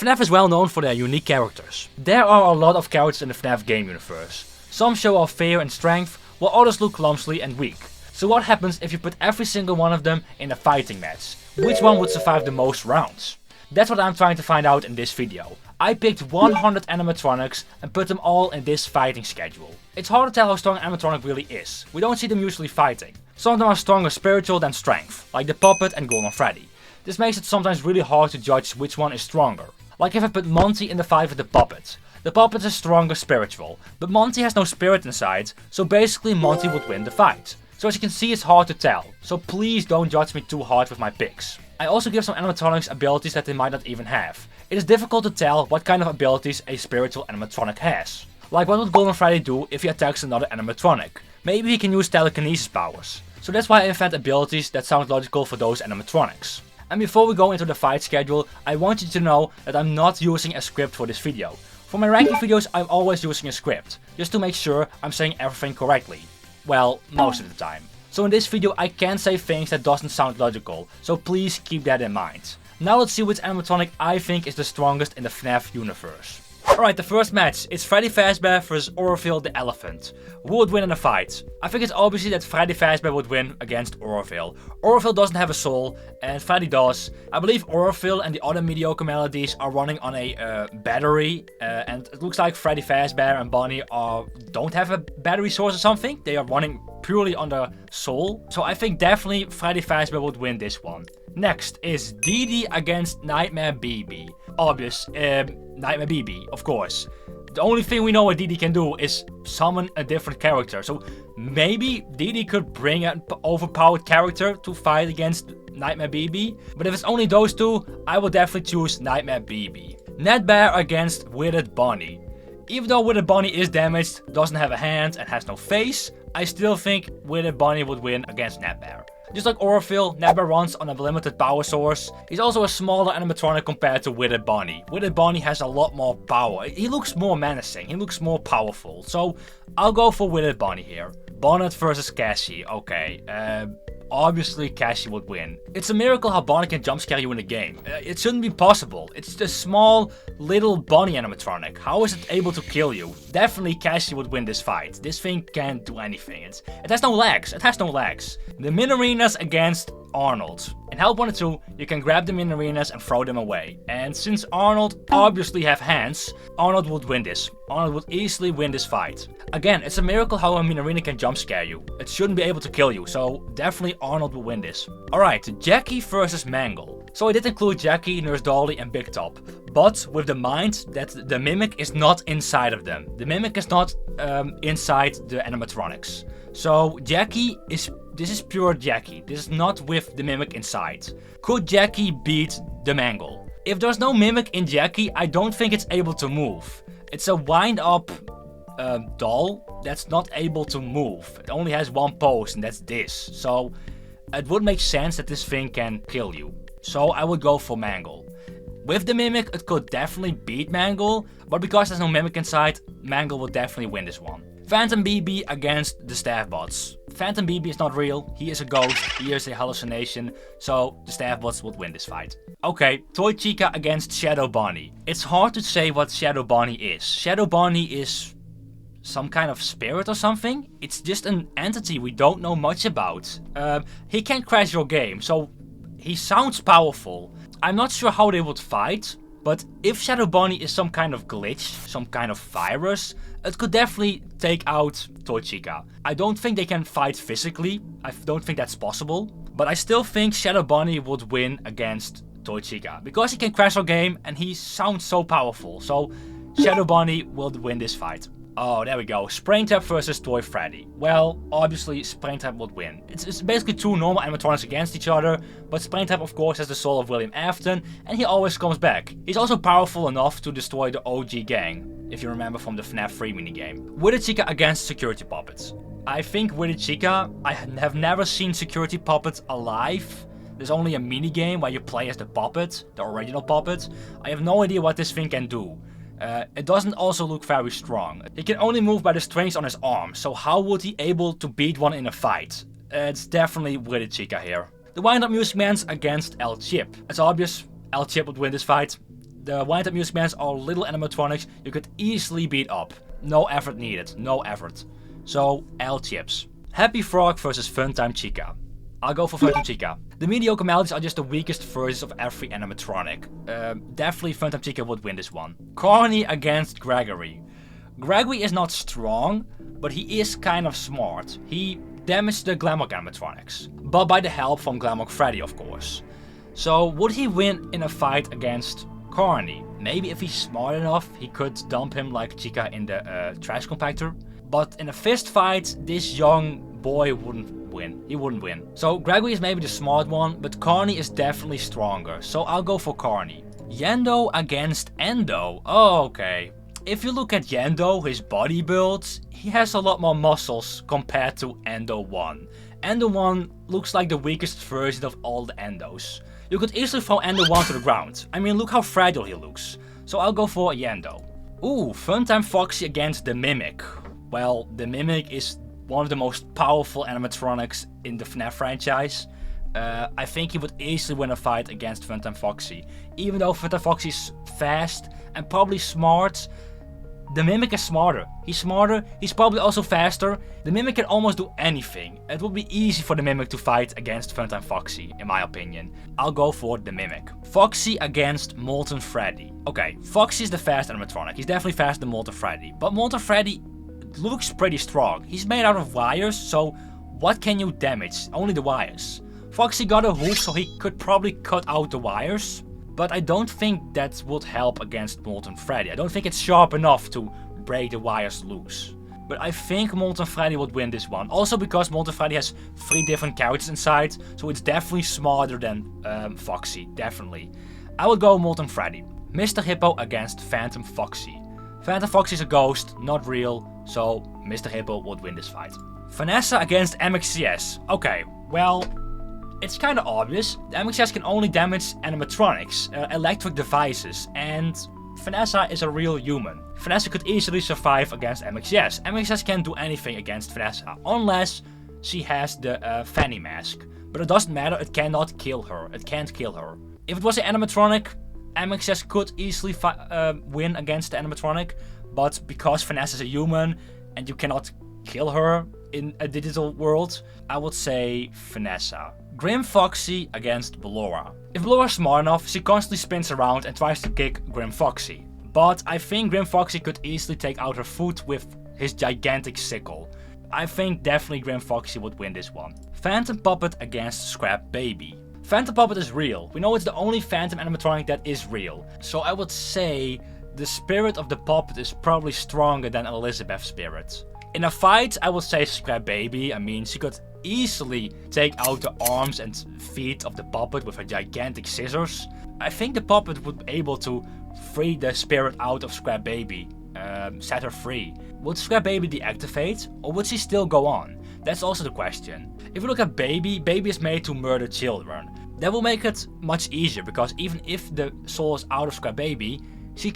FNAF is well known for their unique characters. There are a lot of characters in the FNAF game universe. Some show off fear and strength, while others look clumsy and weak. So what happens if you put every single one of them in a fighting match? Which one would survive the most rounds? That's what I'm trying to find out in this video. I picked 100 animatronics and put them all in this fighting schedule. It's hard to tell how strong an animatronic really is. We don't see them usually fighting. Some of them are stronger spiritual than strength, like the Puppet and Golden Freddy. This makes it sometimes really hard to judge which one is stronger. Like if I put Monty in the fight with the Puppet. The Puppet is stronger spiritual, but Monty has no spirit inside, so basically Monty would win the fight. So as you can see, it's hard to tell, so please don't judge me too hard with my picks. I also give some animatronics abilities that they might not even have. It is difficult to tell what kind of abilities a spiritual animatronic has. Like what would Golden Freddy do if he attacks another animatronic? Maybe he can use telekinesis powers. So that's why I invent abilities that sound logical for those animatronics. And before we go into the fight schedule, I want you to know that I'm not using a script for this video. For my ranking videos, I'm always using a script, just to make sure I'm saying everything correctly. Well, most of the time. So in this video I can say things that doesn't sound logical, so please keep that in mind. Now let's see which animatronic I think is the strongest in the FNAF universe. Alright, the first match, it's Freddy Fazbear vs Orville the Elephant. Who would win in a fight? I think it's obviously that Freddy Fazbear would win against Orville. Orville doesn't have a soul, and Freddy does. I believe Orville and the other mediocre melodies are running on a battery, and it looks like Freddy Fazbear and Bonnie don't have a battery source or something. They are running purely on their soul. So I think definitely Freddy Fazbear would win this one. Next is Dee Dee against Nightmare BB. Obvious, Nightmare BB, of course. The only thing we know what Dee Dee can do is summon a different character. So maybe Dee Dee could bring an overpowered character to fight against Nightmare BB. But if it's only those two, I will definitely choose Nightmare BB. Netbear against Withered Bonnie. Even though Withered Bonnie is damaged, doesn't have a hand and has no face, I still think Withered Bonnie would win against Netbear. Just like Orville, Netbear runs on a limited power source. He's also a smaller animatronic compared to Withered Bonnie. Withered Bonnie has a lot more power. He looks more menacing, he looks more powerful. So I'll go for Withered Bonnie here. Bonnet versus Cassie, okay. Obviously Cassie would win. It's a miracle how Bonnie can jump scare you in the game. It shouldn't be possible. It's a small little Bonnie animatronic. How is it able to kill you? Definitely Cassie would win this fight. This thing can't do anything. It has no legs. It has no legs. The Minarinas against Arnold. In Help 1 and 2, you can grab the Minarinas and throw them away. And since Arnold obviously have hands, Arnold would win this. Arnold would easily win this fight. Again, it's a miracle how a Minarina can jump scare you. It shouldn't be able to kill you, so definitely Arnold will win this. Alright, Jackie versus Mangle. So I did include Jackie, Nurse Dolly and Big Top, but with the mind that the Mimic is not inside of them. The Mimic is not inside the animatronics. So Jackie this is pure Jackie. This is not with the Mimic inside. Could Jackie beat the Mangle? If there's no Mimic in Jackie, I don't think it's able to move. It's a wind-up doll that's not able to move. It only has one pose, and that's this. So it would make sense that this thing can kill you. So I would go for Mangle. With the Mimic, it could definitely beat Mangle, but because there's no Mimic inside, Mangle will definitely win this one. Phantom BB against the Staff Bots. Phantom BB is not real, he is a ghost, he is a hallucination, so the Staff Bots would win this fight. Okay, Toy Chica against Shadow Bonnie. It's hard to say what Shadow Bonnie is. Shadow Bonnie is some kind of spirit or something? It's just an entity we don't know much about. He can crash your game, so he sounds powerful. I'm not sure how they would fight, but if Shadow Bonnie is some kind of glitch, some kind of virus, it could definitely take out Toy Chica. I don't think they can fight physically, I don't think that's possible, but I still think Shadow Bonnie would win against Toy Chica, because he can crash our game and he sounds so powerful, so Shadow Bonnie will win this fight. Oh, there we go. Springtrap versus Toy Freddy. Well, obviously Springtrap would win. It's basically two normal animatronics against each other, but Springtrap of course has the soul of William Afton, and he always comes back. He's also powerful enough to destroy the OG gang, if you remember from the FNAF 3 minigame. Withered Chica against Security Puppets. I think Withered Chica, I have never seen Security Puppets alive. There's only a minigame where you play as the puppet, the original puppet. I have no idea what this thing can do. It doesn't also look very strong. He can only move by the strings on his arm, so how would he able to beat one in a fight? It's definitely Withered Chica here. The Wind Up Music Mans against El Chip. It's obvious, El Chip would win this fight. The wind-up Music Mans are little animatronics you could easily beat up. No effort needed, no effort. So, L chips. Happy Frog versus Funtime Chica. I'll go for Funtime Chica. The mediocre melodies are just the weakest versions of every animatronic. Definitely Funtime Chica would win this one. Corny against Gregory. Gregory is not strong, but he is kind of smart. He damaged the Glamrock animatronics, but by the help from Glamrock Freddy, of course. So would he win in a fight against Corny? Maybe if he's smart enough, he could dump him like Chica in the trash compactor. But in a fist fight, this young boy wouldn't win. He wouldn't win. So Gregory is maybe the smart one, but Corny is definitely stronger. So I'll go for Corny. Yendo against Endo. Oh, okay. If you look at Yendo, his body builds, he has a lot more muscles compared to Endo 1. Endo 1 looks like the weakest version of all the Endos. You could easily throw Endo 1 to the ground. I mean, look how fragile he looks. So I'll go for Yendo. Ooh, Funtime Foxy against the Mimic. Well, the Mimic is one of the most powerful animatronics in the FNAF franchise. I think he would easily win a fight against Funtime Foxy. Even though Funtime Foxy is fast and probably smart, the Mimic is smarter. He's smarter, he's probably also faster. The Mimic can almost do anything. It would be easy for the Mimic to fight against Funtime Foxy, in my opinion. I'll go for the Mimic. Foxy against Molten Freddy. Okay, Foxy is the fast animatronic. He's definitely faster than Molten Freddy. But Molten Freddy looks pretty strong. He's made out of wires, so what can you damage? Only the wires. Foxy got a hook, so he could probably cut out the wires. But I don't think that would help against Molten Freddy. I don't think it's sharp enough to break the wires loose. But I think Molten Freddy would win this one. Also because Molten Freddy has 3 different characters inside. So it's definitely smarter than Foxy. Definitely. I would go Molten Freddy. Mr. Hippo against Phantom Foxy. Phantom Foxy is a ghost, not real. So Mr. Hippo would win this fight. Vanessa against MXCS. Okay, well, it's kinda obvious. The MXCS can only damage animatronics, electric devices, and Vanessa is a real human. Vanessa could easily survive against MXCS. MXCS can't do anything against Vanessa, unless she has the Fanny mask. But it doesn't matter, it cannot kill her. It can't kill her. If it was an animatronic, MXCS could easily win against the animatronic, but because Vanessa is a human, and you cannot kill her in a digital world, I would say Vanessa. Grim Foxy against Ballora. If Ballora's smart enough, she constantly spins around and tries to kick Grim Foxy. But I think Grim Foxy could easily take out her foot with his gigantic sickle. I think definitely Grim Foxy would win this one. Phantom Puppet against Scrap Baby. Phantom Puppet is real. We know it's the only Phantom animatronic that is real. So I would say the spirit of the puppet is probably stronger than Elizabeth's spirit. In a fight, I would say Scrap Baby. I mean, she could easily take out the arms and feet of the puppet with her gigantic scissors. I think the puppet would be able to free the spirit out of Scrap Baby, set her free. Would Scrap Baby deactivate, or would she still go on? That's also the question. If you look at Baby, Baby is made to murder children. That will make it much easier, because even if the soul is out of Scrap Baby, she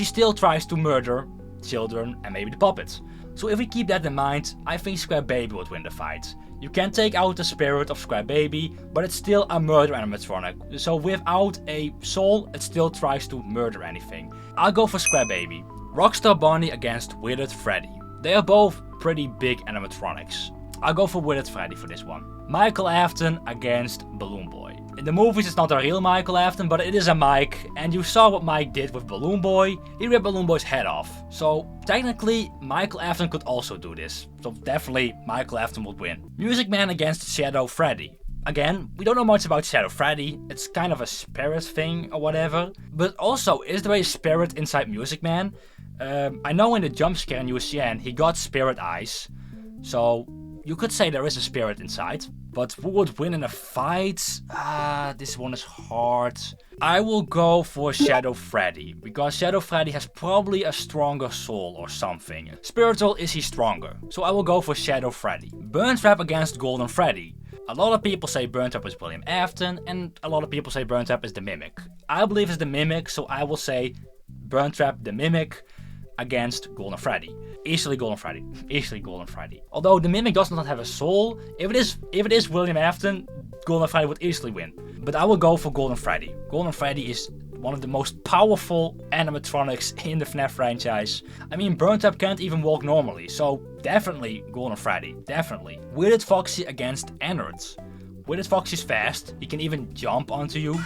still tries to murder children and maybe the puppet. So if we keep that in mind, I think Scrap Baby would win the fight. You can take out the spirit of Scrap Baby, but it's still a murder animatronic. So without a soul, it still tries to murder anything. I'll go for Scrap Baby. Rockstar Bunny against Withered Freddy. They are both pretty big animatronics. I'll go for Withered Freddy for this one. Michael Afton against Balloon Boy. In the movies it's not a real Michael Afton, but it is a Mike, and you saw what Mike did with Balloon Boy. He ripped Balloon Boy's head off. So technically Michael Afton could also do this. So definitely Michael Afton would win. Music Man against Shadow Freddy. Again, we don't know much about Shadow Freddy. It's kind of a spirit thing or whatever. But also, is there a spirit inside Music Man? I know in the jump scare in USCN he got spirit eyes. So you could say there is a spirit inside. But who would win in a fight? This one is hard. I will go for Shadow Freddy, because Shadow Freddy has probably a stronger soul or something. Spiritual is he stronger, so I will go for Shadow Freddy. Burnt Trap against Golden Freddy. A lot of people say Burnt Trap is William Afton, and a lot of people say Burnt Trap is the Mimic. I believe it's the Mimic, so I will say Burnt Trap the Mimic against Golden Freddy. Easily Golden Freddy. Easily Golden Freddy. Although the Mimic does not have a soul, if it is William Afton, Golden Freddy would easily win. But I will go for Golden Freddy. Golden Freddy is one of the most powerful animatronics in the FNAF franchise. I mean, Burnt Up can't even walk normally, so definitely Golden Freddy, definitely. Weirded Foxy against Ennard. Weirded Foxy's fast, he can even jump onto you.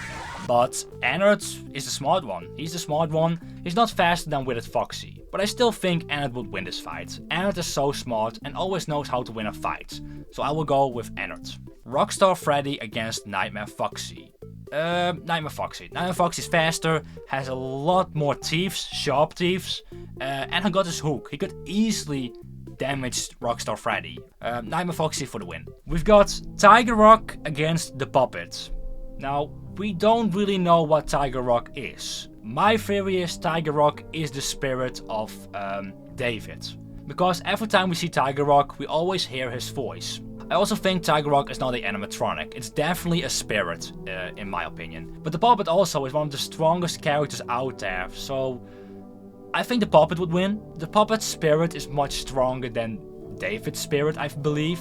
But Ennard is the smart one. He's the smart one. He's not faster than Weirded Foxy. But I still think Ennard would win this fight. Ennard is so smart and always knows how to win a fight. So I will go with Ennard. Rockstar Freddy against Nightmare Foxy. Nightmare Foxy. Nightmare Foxy is faster, has a lot more thieves, sharp thieves, and he got his hook. He could easily damage Rockstar Freddy. Nightmare Foxy for the win. We've got Tiger Rock against the Puppet. Now, we don't really know what Tiger Rock is. My theory is Tiger Rock is the spirit of David. Because every time we see Tiger Rock, we always hear his voice. I also think Tiger Rock is not an animatronic. It's definitely a spirit, in my opinion. But the Puppet also is one of the strongest characters out there, so I think the Puppet would win. The Puppet's spirit is much stronger than David's spirit, I believe.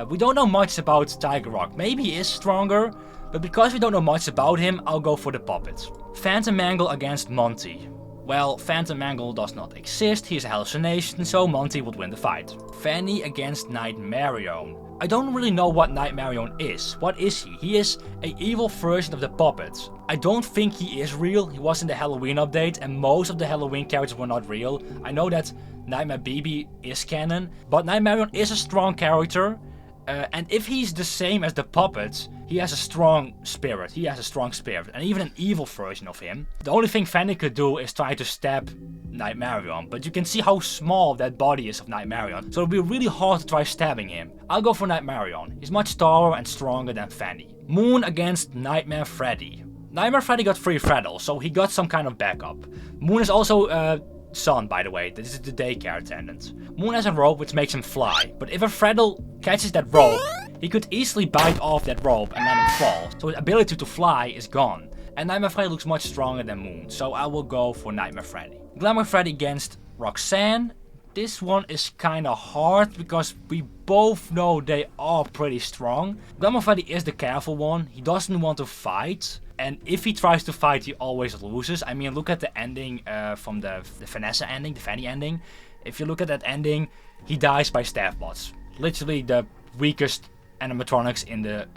We don't know much about Tiger Rock. Maybe he is stronger, but because we don't know much about him, I'll go for the Puppet. Phantom Mangle against Monty. Well, Phantom Mangle does not exist, he is a hallucination, so Monty would win the fight. Fanny against Nightmarion. I don't really know what Nightmarion is. What is he? He is an evil version of the Puppet. I don't think he is real. He was in the Halloween update and most of the Halloween characters were not real. I know that Nightmare BB is canon, but Nightmarion is a strong character. And if he's the same as the Puppet, he has a strong spirit. He has a strong spirit. And even an evil version of him. The only thing Fanny could do is try to stab Nightmarion. But you can see how small that body is of Nightmarion. So it'll be really hard to try stabbing him. I'll go for Nightmarion. He's much taller and stronger than Fanny. Moon against Nightmare Freddy. Nightmare Freddy got 3 Freddles, so he got some kind of backup. Moon is also son, by the way. This is the daycare attendant. Moon has a rope which makes him fly, but if a Freddle catches that rope, he could easily bite off that rope and let him fall, so his ability to fly is gone. And Nightmare Freddy looks much stronger than Moon, so I will go for Nightmare Freddy. Glamour Freddy against Roxanne. This one is kinda hard because we both know they are pretty strong. Glamour Freddy is the careful one, he doesn't want to fight. And if he tries to fight, he always loses. I mean, look at the ending from the Vanessa ending, the Fanny ending. If you look at that ending, he dies by staff bots. Literally the weakest animatronics in the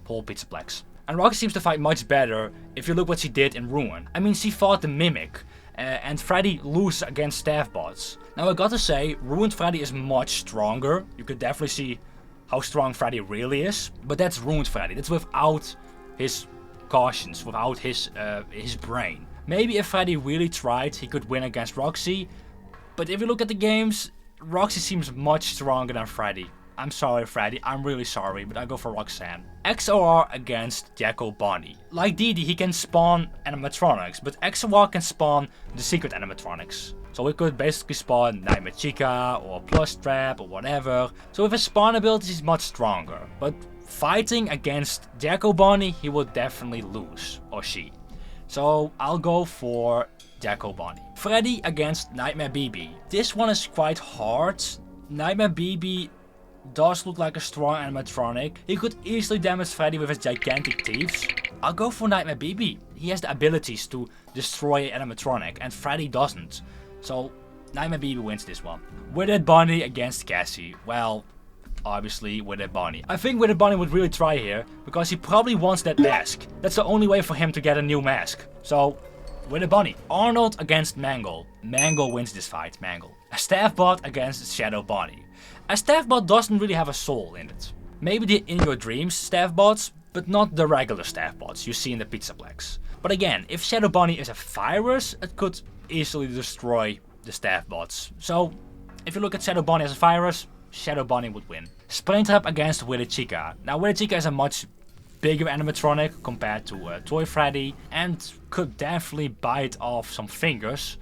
whole Pizzaplex. And Roxy seems to fight much better if you look what she did in Ruin. I mean, she fought the Mimic. And Freddy loses against staff bots. Now I gotta say, Ruined Freddy is much stronger. You could definitely see how strong Freddy really is. But that's Ruined Freddy. That's without his cautions, without his brain. Maybe if Freddy really tried, he could win against Roxy. But if you look at the games, Roxy seems much stronger than Freddy. I'm sorry, Freddy, I'm really sorry, but I go for Roxanne. XOR against Jacko Bonnie. Like Dee Dee, he can spawn animatronics, but XOR can spawn the secret animatronics. So we could basically spawn Nightmare Chica or Plush Trap or whatever. So with his spawn abilities, he's much stronger. But fighting against Jacko Bonnie, he will definitely lose, or she. So I'll go for Jacko Bonnie. Freddy against Nightmare BB. This one is quite hard. Nightmare BB does look like a strong animatronic. He could easily damage Freddy with his gigantic teeth. I'll go for Nightmare BB. He has the abilities to destroy an animatronic and Freddy doesn't. So Nightmare BB wins this one. Withered Bonnie against Cassie. Well, obviously Withered Bonnie. I think Withered Bonnie would really try here because he probably wants that mask. That's the only way for him to get a new mask. So Withered Bonnie. Arnold against Mangle. Mangle wins this fight. Mangle. A staff bot against Shadow Bonnie. A staff bot doesn't really have a soul in it. Maybe the In Your Dreams staff bots, but not the regular staff bots you see in the Pizzaplex. But again, if Shadow Bonnie is a virus, it could easily destroy the staff bots. So, if you look at Shadow Bonnie as a virus, Shadow Bonnie would win. Springtrap against Willy Chica. Now, Willy Chica is a much bigger animatronic compared to Toy Freddy and could definitely bite off some fingers.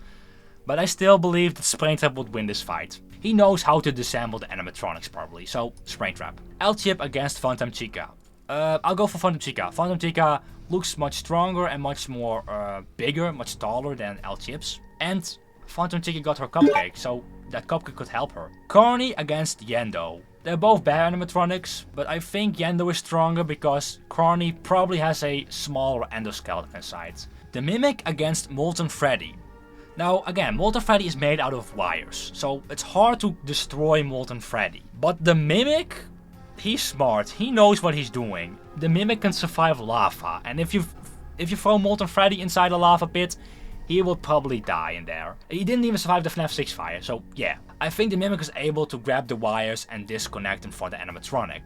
But I still believe that Springtrap would win this fight. He knows how to disassemble the animatronics probably, so Springtrap. L-Chip against Phantom Chica. I'll go for Phantom Chica. Phantom Chica looks much stronger and much more bigger, much taller than L-Chips. And Phantom Chica got her cupcake, so that cupcake could help her. Carney against Yendo. They're both bad animatronics, but I think Yendo is stronger because Carney probably has a smaller endoskeleton inside. The Mimic against Molten Freddy. Now again, Molten Freddy is made out of wires, so it's hard to destroy Molten Freddy. But the Mimic, he's smart, he knows what he's doing. The Mimic can survive lava, and if you throw Molten Freddy inside a lava pit, he will probably die in there. He didn't even survive the FNAF 6 fire, so yeah. I think the Mimic is able to grab the wires and disconnect them for the animatronic.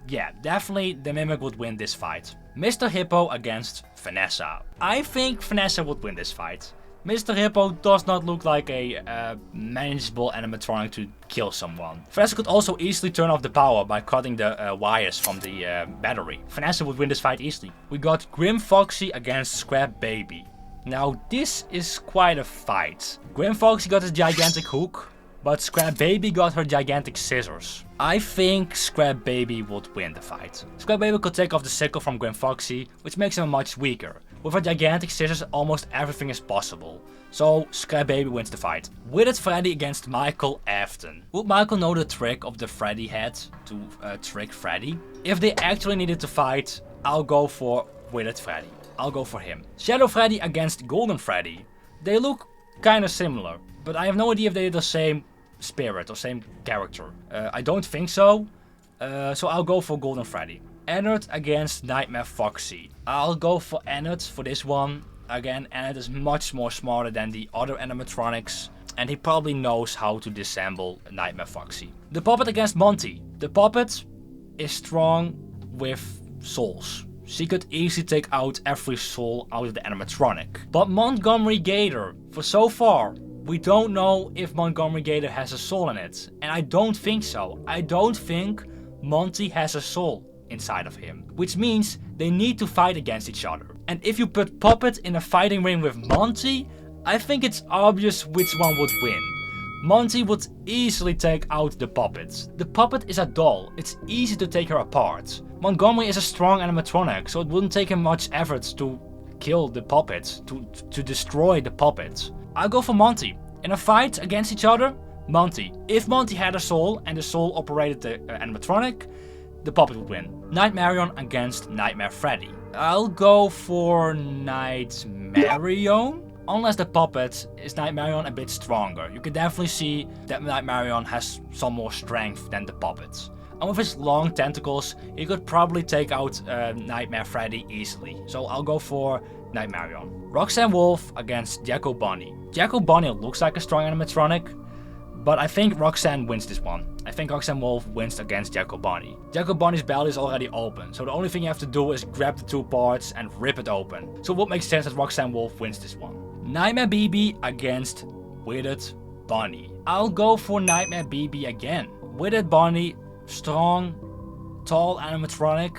Yeah, definitely the Mimic would win this fight. Mr. Hippo against Vanessa. I think Vanessa would win this fight. Mr. Hippo does not look like a manageable animatronic to kill someone. Vanessa could also easily turn off the power by cutting the wires from the battery. Vanessa would win this fight easily. We got Grim Foxy against Scrap Baby. Now this is quite a fight. Grim Foxy got his gigantic hook, but Scrap Baby got her gigantic scissors. I think Scrap Baby would win the fight. Scrap Baby could take off the sickle from Grim Foxy, which makes him much weaker. With her gigantic scissors, almost everything is possible. So Scrap Baby wins the fight. Witted Freddy against Michael Afton. Would Michael know the trick of the Freddy head to trick Freddy? If they actually needed to fight, I'll go for Witted Freddy. I'll go for him. Shadow Freddy against Golden Freddy. They look kinda similar, but I have no idea if they're the same spirit or same character. I don't think so. So I'll go for Golden Freddy. Ennard against Nightmare Foxy. I'll go for Ennard for this one. Again, Ennard is much more smarter than the other animatronics, and he probably knows how to disassemble Nightmare Foxy. The Puppet against Monty. The Puppet is strong with souls. She could easily take out every soul out of the animatronic. But Montgomery Gator, for so far, we don't know if Montgomery Gator has a soul in it. And I don't think so. I don't think Monty has a soul inside of him. Which means they need to fight against each other. And if you put Puppet in a fighting ring with Monty, I think it's obvious which one would win. Monty would easily take out the Puppet. The Puppet is a doll. It's easy to take her apart. Montgomery is a strong animatronic, so it wouldn't take him much effort to kill the Puppet, to destroy the Puppet. I'll go for Monty. In a fight against each other, Monty. If Monty had a soul and the soul operated the animatronic, the Puppet would win. Nightmarion against Nightmare Freddy. I'll go for Nightmarion. Unless the Puppet is Nightmarion a bit stronger. You can definitely see that Nightmarion has some more strength than the Puppet. And with his long tentacles, he could probably take out Nightmare Freddy easily. So I'll go for Nightmarion. Roxanne Wolf against Jacko Bunny. Jacko Bunny looks like a strong animatronic, but I think Roxanne wins this one. I think Roxanne Wolf wins against Jacko Bunny. Jacko Bunny's belly is already open, so the only thing you have to do is grab the two parts and rip it open. So it would make sense that Roxanne Wolf wins this one. Nightmare BB against Witted Bunny. I'll go for Nightmare BB again. Witted Bunny, strong, tall animatronic,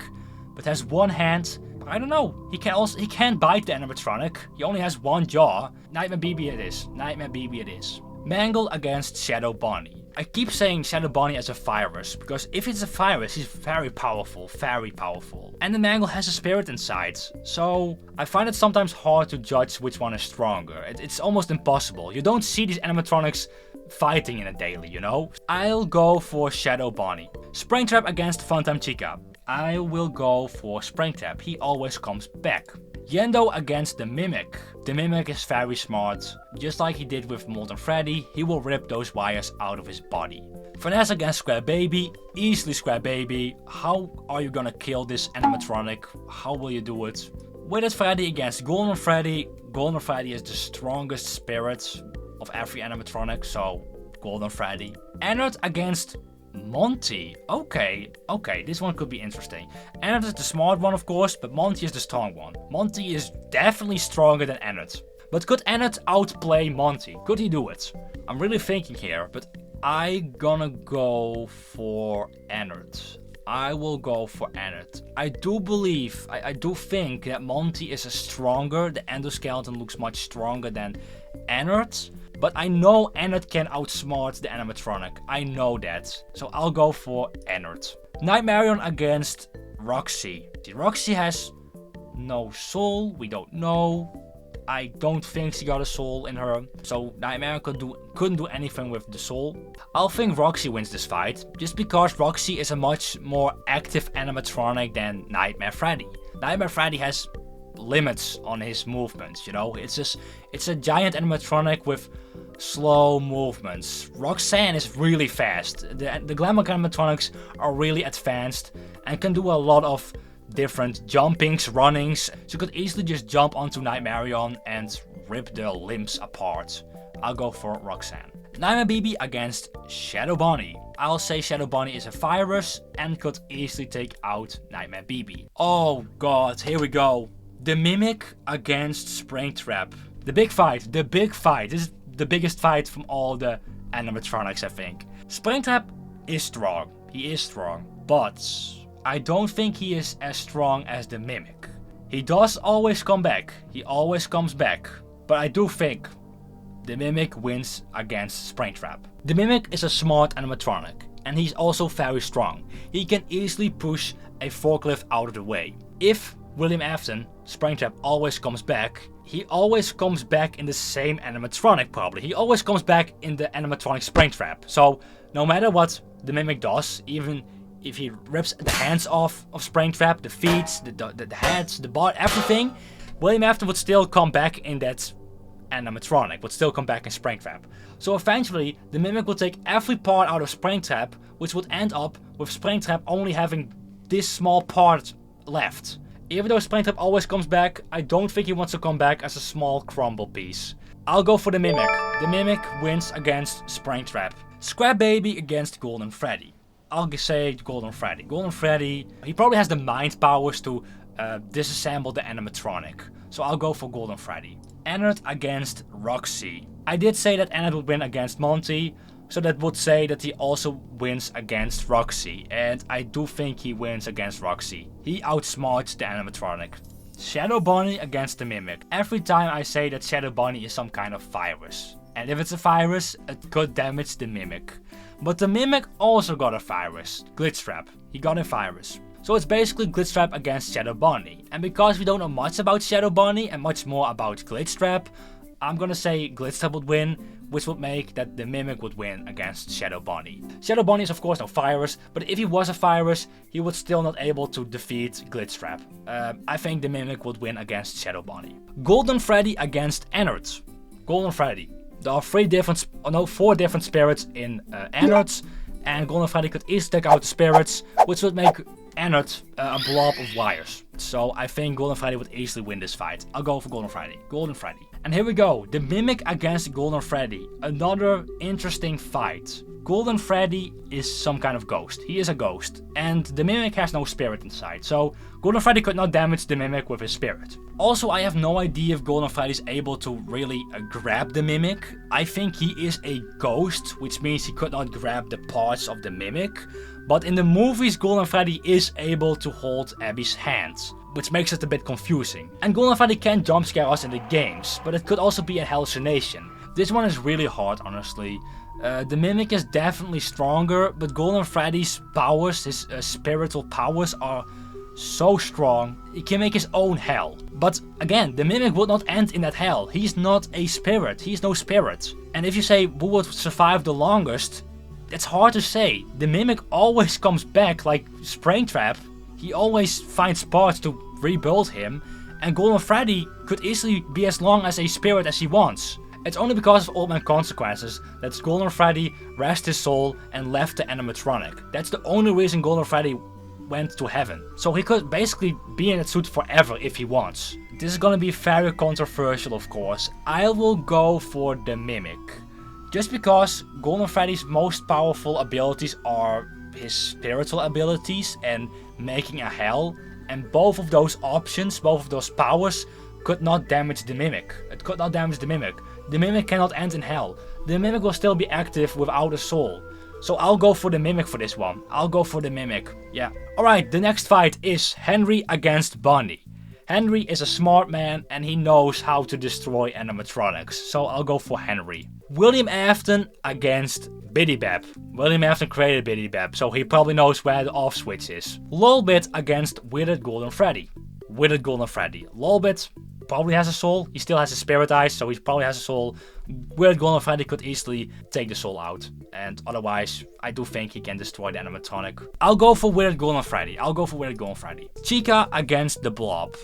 but has one hand. I don't know. He can't bite the animatronic. He only has one jaw. Nightmare BB it is. Nightmare BB it is. Mangle against Shadow Bunny. I keep saying Shadow Bunny as a virus, because if it's a virus, he's very powerful, very powerful. And the Mangle has a spirit inside, so I find it sometimes hard to judge which one is stronger. It's almost impossible. You don't see these animatronics fighting in a daily, you know? I'll go for Shadow Bunny. Springtrap against Funtime Chica. I will go for Springtrap. He always comes back. Yendo against the Mimic. The Mimic is very smart. Just like he did with Molten Freddy, he will rip those wires out of his body. Vanessa against Scrap Baby. Easily Scrap Baby. How are you gonna kill this animatronic? How will you do it? Witted Freddy against Golden Freddy. Golden Freddy is the strongest spirit of every animatronic, so Golden Freddy. Ennard against Monty. Okay, this one could be interesting. Ennard is the smart one, of course, but Monty is the strong one. Monty is definitely stronger than Ennard. But could Ennard outplay Monty? Could he do it? I'm really thinking here, but I'm gonna go for Ennard. I will go for Ennard. I do believe, I do think that Monty is stronger. The endoskeleton looks much stronger than Ennard. But I know Ennard can outsmart the animatronic. I know that. So I'll go for Ennard. Nightmarion against Roxy. Roxy has no soul. We don't know. I don't think she got a soul in her. So Nightmarion couldn't do anything with the soul. I'll think Roxy wins this fight. Just because Roxy is a much more active animatronic than Nightmare Freddy. Nightmare Freddy has limits on his movements, you know? It's a giant animatronic with slow movements. Roxanne is really fast. The Glamour animatronics are really advanced and can do a lot of different jumpings, runnings. So you could easily just jump onto Nightmarion and rip their limbs apart. I'll go for Roxanne. Nightmare BB against Shadow Bonnie. I'll say Shadow Bonnie is a virus and could easily take out Nightmare BB. Oh god, here we go. The Mimic against Springtrap. The big fight, the big fight. This is the biggest fight from all the animatronics, I think. Springtrap is strong. He is strong. But I don't think he is as strong as the Mimic. He does always come back. He always comes back. But I do think the Mimic wins against Springtrap. The Mimic is a smart animatronic, and he's also very strong. He can easily push a forklift out of the way. If William Afton, Springtrap, always comes back, he always comes back in the same animatronic probably. He always comes back in the animatronic Springtrap. So no matter what the Mimic does, even if he rips the hands off of Springtrap, the feet, the heads, the body, everything, William Afton would still come back in that animatronic, would still come back in Springtrap. So eventually, the Mimic will take every part out of Springtrap, which would end up with Springtrap only having this small part left. Even though Springtrap always comes back, I don't think he wants to come back as a small crumble piece. I'll go for the Mimic. The Mimic wins against Springtrap. Scrap Baby against Golden Freddy. I'll say Golden Freddy. Golden Freddy, he probably has the mind powers to disassemble the animatronic. So I'll go for Golden Freddy. Ennard against Roxy. I did say that Ennard would win against Monty, so that would say that he also wins against Roxy. And I do think he wins against Roxy. He outsmarts the animatronic. Shadow Bonnie against the Mimic. Every time I say that Shadow Bonnie is some kind of virus. And if it's a virus, it could damage the Mimic. But the Mimic also got a virus. Glitchtrap. He got a virus. So it's basically Glitchtrap against Shadow Bonnie. And because we don't know much about Shadow Bonnie and much more about Glitchtrap, I'm gonna say Glitchtrap would win, which would make that the Mimic would win against Shadow Bonnie. Shadow Bonnie is of course no virus, but if he was a virus, he would still not able to defeat Glitchtrap. I think the Mimic would win against Shadow Bonnie. Golden Freddy against Ennard. Golden Freddy. There are four different spirits in Ennard, and Golden Freddy could easily take out the spirits, which would make Ennard a blob of wires. So I think Golden Freddy would easily win this fight. I'll go for Golden Freddy. Golden Freddy. And here we go. The Mimic against Golden Freddy. Another interesting fight. Golden Freddy is some kind of ghost. He is a ghost. And the Mimic has no spirit inside. So Golden Freddy could not damage the Mimic with his spirit. Also, I have no idea if Golden Freddy is able to really grab the Mimic. I think he is a ghost, which means he could not grab the parts of the Mimic. But in the movies, Golden Freddy is able to hold Abby's hands, which makes it a bit confusing. And Golden Freddy can jump scare us in the games, but it could also be a hallucination. This one is really hard, honestly. The Mimic is definitely stronger, but Golden Freddy's powers, his spiritual powers, are so strong. He can make his own hell. But again, the Mimic would not end in that hell. He's not a spirit. He's no spirit. And if you say who would survive the longest, it's hard to say. The Mimic always comes back like Springtrap. He always finds parts to rebuild him. And Golden Freddy could easily be as long as a spirit as he wants. It's only because of Old Man Consequences that Golden Freddy rested his soul and left the animatronic. That's the only reason Golden Freddy went to heaven. So he could basically be in that suit forever if he wants. This is gonna be very controversial, of course. I will go for the Mimic. Just because Golden Freddy's most powerful abilities are his spiritual abilities and making a hell. And both of those options, both of those powers, could not damage the Mimic. It could not damage the Mimic. The Mimic cannot end in hell. The Mimic will still be active without a soul. So I'll go for the Mimic for this one. I'll go for the Mimic. Yeah. Alright, the next fight is Henry against Bonnie. Henry is a smart man and he knows how to destroy animatronics. So I'll go for Henry. William Afton against Biddy Bab. William Afton created Biddy Bab, so he probably knows where the off switch is. Lolbit against Withered Golden Freddy. Withered Golden Freddy. Lolbit, probably has a soul. He still has a spirit eyes, so he probably has a soul. Weird Golden Freddy could easily take the soul out. And otherwise, I do think he can destroy the animatronic. I'll go for Weird Golden Freddy. Chica against the Blob.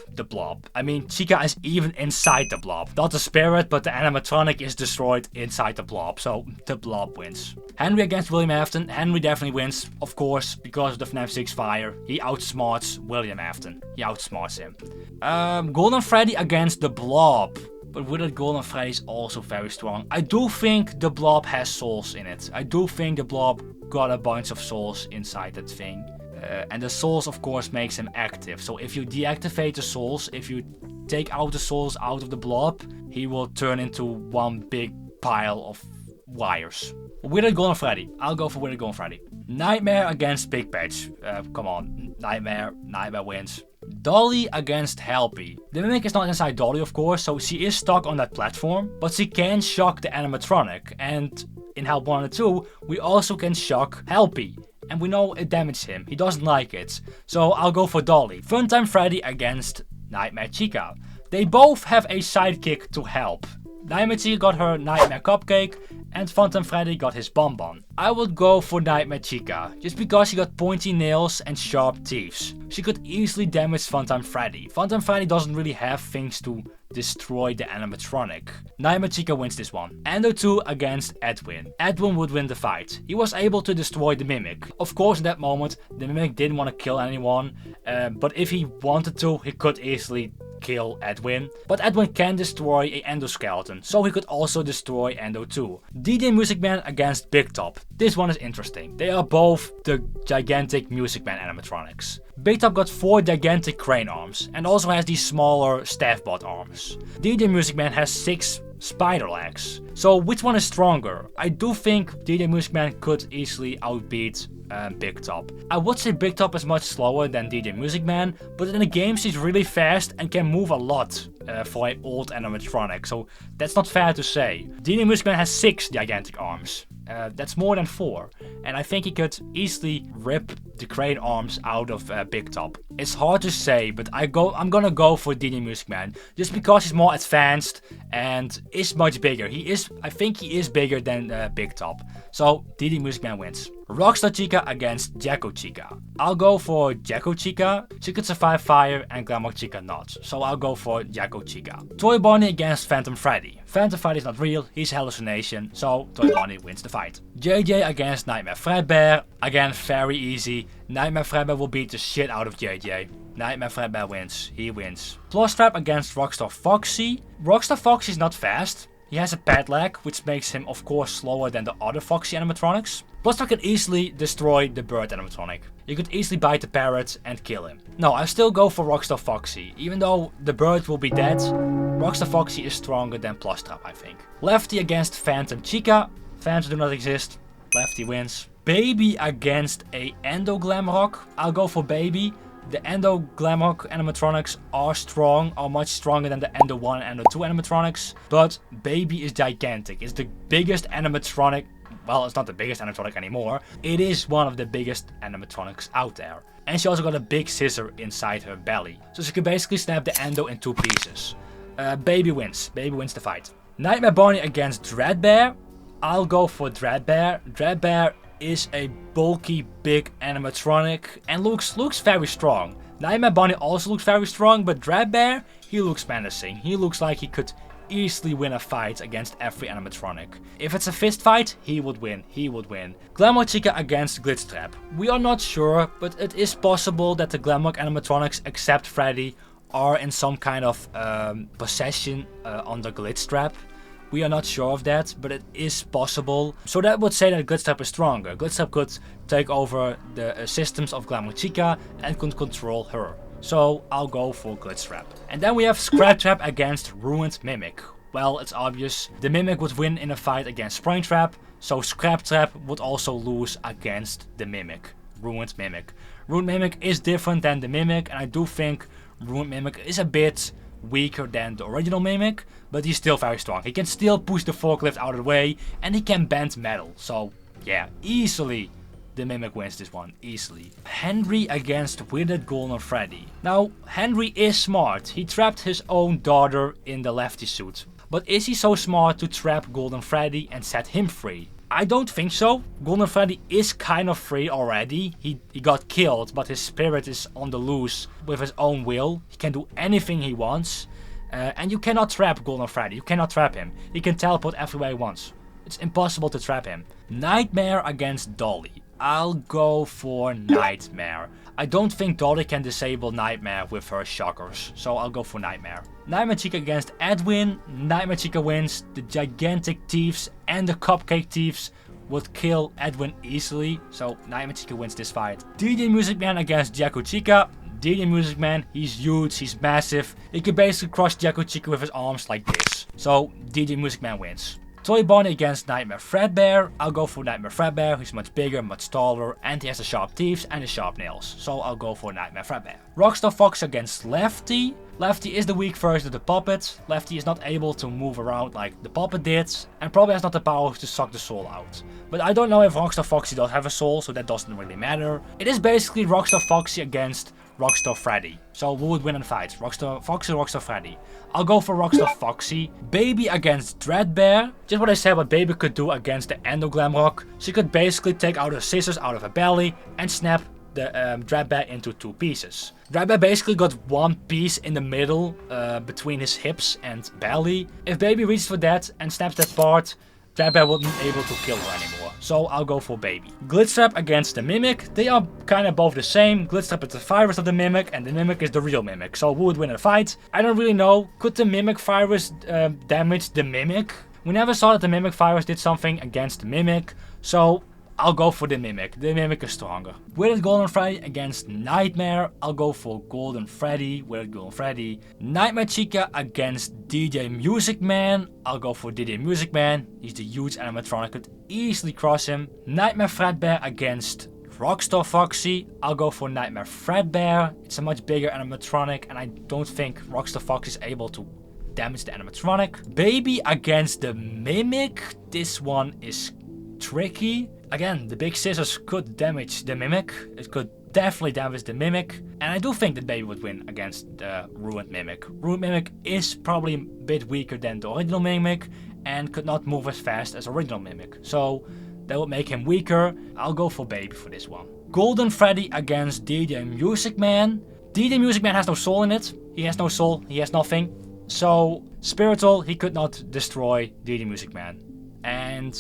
I mean, Chica is even inside the Blob. Not the spirit, but the animatronic is destroyed inside the Blob. So the Blob wins. Henry against William Afton. Henry definitely wins, of course, because of the FNAF 6 fire. He outsmarts William Afton. He outsmarts him. Golden Freddy against the Blob. But Withered Golden Freddy is also very strong. I do think the Blob has souls in it. I do think the Blob got a bunch of souls inside that thing. And the souls, of course, makes him active. So if you deactivate the souls, if you take out the souls out of the Blob, he will turn into one big pile of wires. Withered Golden Freddy. I'll go for Withered Golden Freddy. Nightmare against Big Patch. Come on. Nightmare wins. Dolly against Helpy. The Mimic is not inside Dolly, of course, so she is stuck on that platform, but she can shock the animatronic. And in Help 1 and 2, we also can shock Helpy. And we know it damaged him. He doesn't like it. So I'll go for Dolly. Funtime Freddy against Nightmare Chica. They both have a sidekick to help. Nightmare Chica got her Nightmare Cupcake and Funtime Freddy got his Bonbon. I would go for Nightmare Chica, just because she got pointy nails and sharp teeth. She could easily damage Funtime Freddy. Funtime Freddy doesn't really have things to destroy the animatronic. Nightmare Chica wins this one. Endo 2 against Edwin. Edwin would win the fight. He was able to destroy the Mimic. Of course, in that moment, the Mimic didn't want to kill anyone, but if he wanted to, he could easily kill Edwin. But Edwin can destroy a endoskeleton, so he could also destroy Endo 2. DJ Music Man against Big Top. This one is interesting. They are both the gigantic Music Man animatronics. Big Top got 4 gigantic crane arms and also has these smaller staff bot arms. DJ Music Man has 6 spider legs. So which one is stronger? I do think DJ Music Man could easily outbeat Big Top. I would say Big Top is much slower than DJ Music Man, but in the game she's really fast and can move a lot for an old animatronic, so that's not fair to say. DJ Music Man has 6 gigantic arms. That's more than 4, and I think he could easily rip the crane arms out of Big Top. It's hard to say, but I'm gonna go for DJ Music Man just because he's more advanced and is much bigger. I think he is bigger than Big Top. So DJ Music Man wins. Rockstar Chica against Jacko Chica. I'll go for Jacko Chica. She could survive fire and Glamour Chica not. So I'll go for Jacko Chica. Toy Bonnie against Phantom Freddy. Phantom Freddy is not real, he's a hallucination. So Toy Bonnie wins the fight. JJ against Nightmare Fredbear. Again, very easy. Nightmare Fredbear will beat the shit out of JJ. Nightmare Fredbear wins. He wins. Plushtrap against Rockstar Foxy. Rockstar Foxy is not fast. He has a bad leg, which makes him of course slower than the other Foxy animatronics. Plushtrap can easily destroy the bird animatronic. You could easily bite the parrot and kill him. No, I still go for Rockstar Foxy. Even though the bird will be dead, Rockstar Foxy is stronger than Plushtrap, I think. Lefty against Phantom Chica. Phantoms do not exist. Lefty wins. Baby against a Endo Glamrock. I'll go for Baby. The Endo Glamrock animatronics are much stronger than the Endo 1 and Endo 2 animatronics. But Baby is gigantic. It's the biggest animatronic. Well, it's not the biggest animatronic anymore. It is one of the biggest animatronics out there. And she also got a big scissor inside her belly. So she can basically snap the Endo in 2 pieces. Baby wins. Baby wins the fight. Nightmare Bonnie against Dreadbear. I'll go for Dreadbear. Dreadbear is a bulky, big animatronic and looks very strong. Nightmare Bonnie also looks very strong, but Dreadbear, he looks menacing. He looks like he could easily win a fight against every animatronic. If it's a fist fight, he would win. He would win. Glamour Chica against Glitchtrap. We are not sure, but it is possible that the Glamour animatronics, except Freddy, are in some kind of possession on the Glitchtrap. We are not sure of that, but it is possible. So that would say that Glitchtrap is stronger. Glitchtrap could take over the systems of Glamour Chica and could control her. So I'll go for Glitchtrap. And then we have Scrap Trap against Ruined Mimic. Well, it's obvious. The Mimic would win in a fight against Springtrap, so Scrap Trap would also lose against the Mimic. Ruined Mimic. Ruined Mimic is different than the Mimic, and I do think Ruined Mimic is a bit weaker than the original Mimic, but he's still very strong. He can still push the forklift out of the way, and he can bend metal. So yeah, easily the Mimic wins this one, easily. Henry against Withered Golden Freddy. Now, Henry is smart. He trapped his own daughter in the Lefty suit. But is he so smart to trap Golden Freddy and set him free? I don't think so. Golden Freddy is kind of free already. He got killed, but his spirit is on the loose with his own will. He can do anything he wants. And you cannot trap Golden Freddy. You cannot trap him. He can teleport everywhere he wants. It's impossible to trap him. Nightmare against Dolly. I'll go for Nightmare. I don't think Dolly can disable Nightmare with her shockers, so I'll go for Nightmare. Nightmare Chica against Edwin. Nightmare Chica wins. The gigantic thieves and the cupcake thieves would kill Edwin easily, so Nightmare Chica wins this fight. DJ Music Man against Jacko Chica. DJ Music Man, he's huge, he's massive. He can basically crush Jacko Chica with his arms like this. So DJ Music Man wins. Toy Bonnie against Nightmare Fredbear. I'll go for Nightmare Fredbear. He's much bigger, much taller, and he has the sharp teeth and the sharp nails. So I'll go for Nightmare Fredbear. Rockstar Fox against Lefty. Lefty is the weak version of the puppet. Lefty is not able to move around like the puppet did, and probably has not the power to suck the soul out. But I don't know if Rockstar Foxy does have a soul, so that doesn't really matter. It is basically Rockstar Foxy against Rockstar Freddy. So who would win in the fight? Rockstar Foxy or Rockstar Freddy? I'll go for Rockstar Foxy. Baby against Dreadbear. Just what I said what Baby could do against the Endoglam Rock. She could basically take out her scissors out of her belly and snap the Dreadbear into 2 pieces. Dreadbear basically got 1 piece in the middle between his hips and belly. If Baby reaches for that and snaps that part, Dreadbear wouldn't be able to kill her anymore. So I'll go for Baby. Glitchtrap against the Mimic. They are kind of both the same. Glitchtrap is the virus of the Mimic and the Mimic is the real Mimic. So who would win a fight? I don't really know. Could the Mimic virus damage the Mimic? We never saw that the Mimic virus did something against the Mimic. So I'll go for the Mimic. The Mimic is stronger. Withered Golden Freddy against Nightmare. I'll go for Golden Freddy. Withered Golden Freddy. Nightmare Chica against DJ Music Man. I'll go for DJ Music Man. He's the huge animatronic. Could easily cross him. Nightmare Fredbear against Rockstar Foxy. I'll go for Nightmare Fredbear. It's a much bigger animatronic, and I don't think Rockstar Foxy is able to damage the animatronic. Baby against the Mimic. This one is tricky. Again, the big scissors could damage the Mimic. It could definitely damage the Mimic. And I do think that Baby would win against the Ruined Mimic. Ruined Mimic is probably a bit weaker than the original Mimic and could not move as fast as original Mimic. So that would make him weaker. I'll go for Baby for this one. Golden Freddy against DJ Music Man. DJ Music Man has no soul in it. He has no soul. He has nothing. So Spiritual, he could not destroy DJ Music Man. And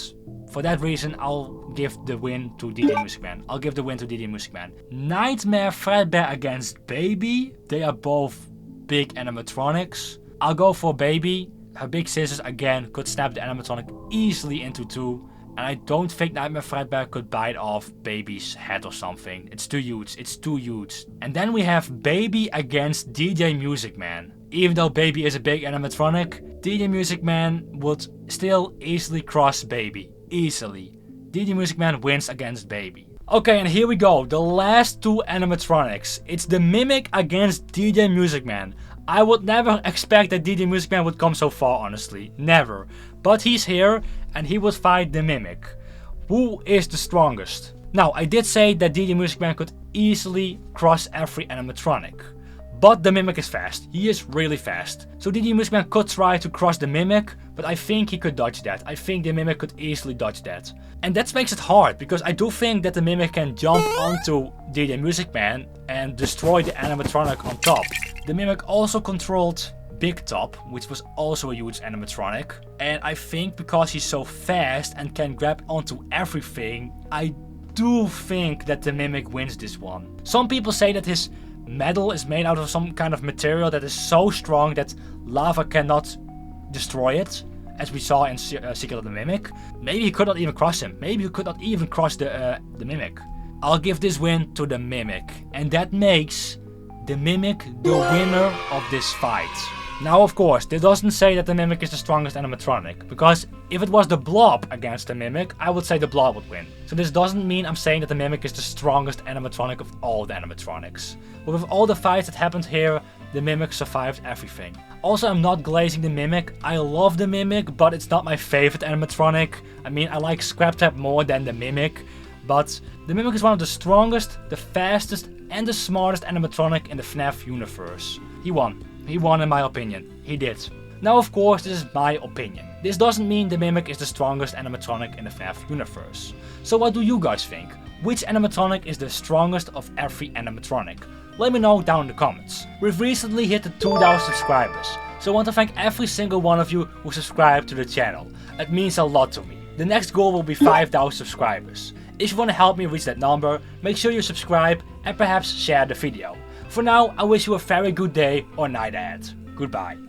for that reason, I'll give the win to DJ Music Man. I'll give the win to DJ Music Man. Nightmare Fredbear against Baby. They are both big animatronics. I'll go for Baby. Her big scissors again could snap the animatronic easily into 2. And I don't think Nightmare Fredbear could bite off Baby's head or something. It's too huge. It's too huge. And then we have Baby against DJ Music Man. Even though Baby is a big animatronic, DJ Music Man would still easily cross Baby. Easily. DJ Music Man wins against Baby. Okay, and here we go. The last 2 animatronics. It's the Mimic against DJ Music Man. I would never expect that DJ Music Man would come so far, honestly. Never. But he's here, and he would fight the Mimic. Who is the strongest? Now, I did say that DJ Music Man could easily cross every animatronic. But the Mimic is fast. He is really fast. So DJ Music Man could try to cross the Mimic, but I think he could dodge that. I think the Mimic could easily dodge that. And that makes it hard, because I do think that the Mimic can jump onto DJ Music Man and destroy the animatronic on top. The Mimic also controlled Big Top, which was also a huge animatronic. And I think because he's so fast and can grab onto everything, I do think that the Mimic wins this one. Some people say that his metal is made out of some kind of material that is so strong that lava cannot destroy it, as we saw in Secret of the Mimic. Maybe he could not even cross him. Maybe he could not even cross the Mimic. I'll give this win to the Mimic, and that makes the Mimic the winner of this fight. Now, of course, this doesn't say that the Mimic is the strongest animatronic, because if it was the Blob against the Mimic, I would say the Blob would win. So this doesn't mean I'm saying that the Mimic is the strongest animatronic of all the animatronics. But with all the fights that happened here, the Mimic survived everything. Also, I'm not glazing the Mimic. I love the Mimic, but it's not my favorite animatronic. I mean, I like Scraptrap more than the Mimic. but the Mimic is one of the strongest, the fastest and the smartest animatronic in the FNAF universe. He won. He won in my opinion. He did. Now of course this is my opinion. This doesn't mean the Mimic is the strongest animatronic in the FNAF universe. So what do you guys think? Which animatronic is the strongest of every animatronic? Let me know down in the comments. We've recently hit the 2,000 subscribers, so I want to thank every single one of you who subscribed to the channel. It means a lot to me. The next goal will be 5,000 subscribers. If you want to help me reach that number, make sure you subscribe and perhaps share the video. For now, I wish you a very good day or night ahead. Goodbye.